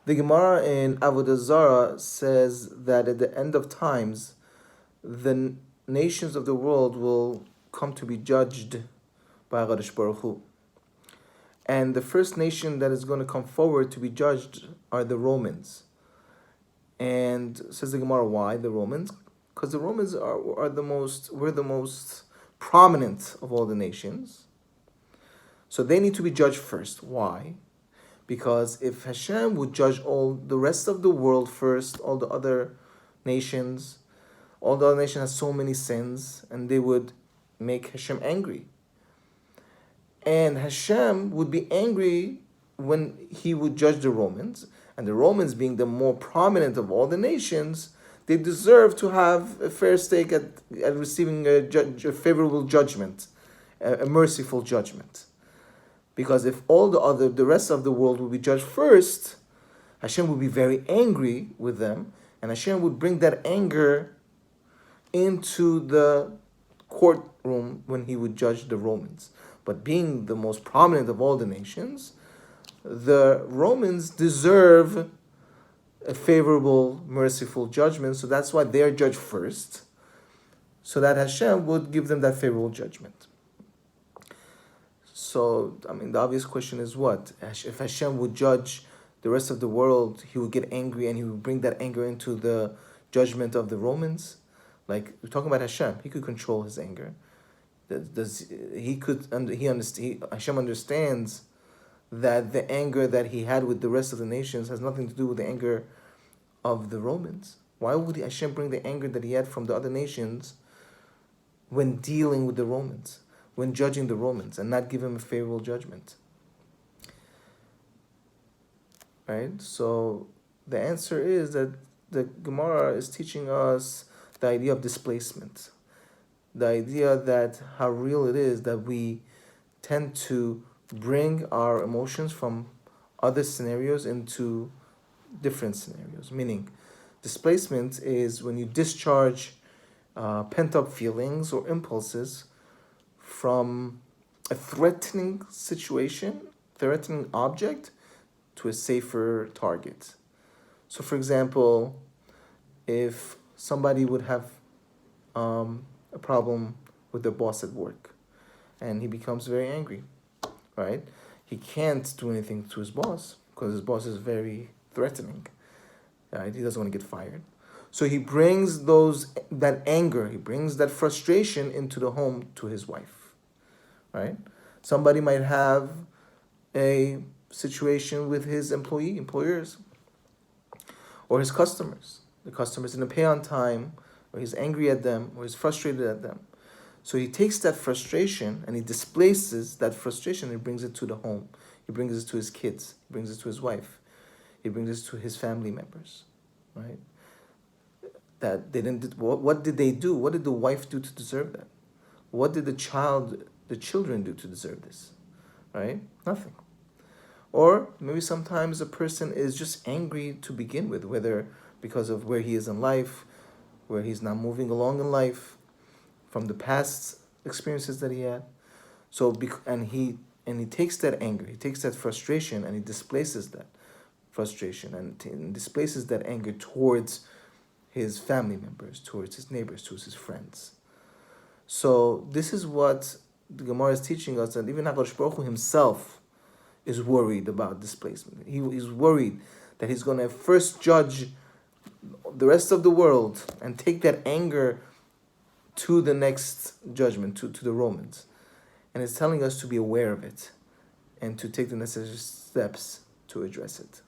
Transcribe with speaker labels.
Speaker 1: The Gemarrah in Avoda Zara says that at the end of times, the nations of the world will come to be judged by HaKadosh Baruch Hu. And the first nation that is going to come forward to be judged are the Romans. And says the Gemara, why the Romans? Because the Romans were the most prominent of all the nations. So they need to be judged first. Why? Because if Hashem would judge all the rest of the world first, all the other nations have so many sins, and they would make Hashem angry. And Hashem would be angry when he would judge the Romans. And the Romans, being the more prominent of all the nations, they deserve to have a fair stake at receiving a favorable judgment, a merciful judgment. Because if the rest of the world would be judged first, Hashem would be very angry with them, and Hashem would bring that anger into the courtroom when he would judge the Romans. But being the most prominent of all the nations, the Romans deserve a favorable, merciful judgment, so that's why they're judged first, so that Hashem would give them that favorable judgment. So, the obvious question is what? If Hashem would judge the rest of the world, he would get angry and he would bring that anger into the judgment of the Romans? Like, we're talking about Hashem. He could control his anger. Hashem understands that the anger that he had with the rest of the nations has nothing to do with the anger of the Romans. Why would Hashem bring the anger that he had from the other nations when dealing with the Romans, when judging the Romans, and not give him a favorable judgment? Right? So the answer is that the Gemarrah is teaching us the idea of displacement. The idea that how real it is that we tend to bring our emotions from other scenarios into different scenarios. Meaning, displacement is when you discharge pent-up feelings or impulses from a threatening situation, threatening object, to a safer target. So, for example, if somebody would have a problem with their boss at work, and he becomes very angry, right? He can't do anything to his boss because his boss is very threatening. Right? He doesn't want to get fired. So he brings that anger, he brings that frustration into the home to his wife, right? Somebody might have a situation with his employers, or his customers. The customers didn't pay on time, or he's angry at them, or he's frustrated at them. So he takes that frustration and he displaces that frustration and brings it to the home. He brings it to his kids. He brings it to his wife. He brings it to his family members, right? That they didn't. What did they do? What did the wife do to deserve that? What did the children do to deserve this? Right? Nothing. Or maybe sometimes a person is just angry to begin with, whether because of where he is in life, where he's not moving along in life, from the past experiences that he had. So, and he takes that anger, he takes that frustration, and he displaces that frustration and displaces that anger towards his family members, towards his neighbors, towards his friends. So this is what the Gemarrah is teaching us, that even HaKadosh Baruch Hu himself is worried about displacement. He's worried that he's going to first judge the rest of the world and take that anger to the next judgment, to the Romans. And it's telling us to be aware of it and to take the necessary steps to address it.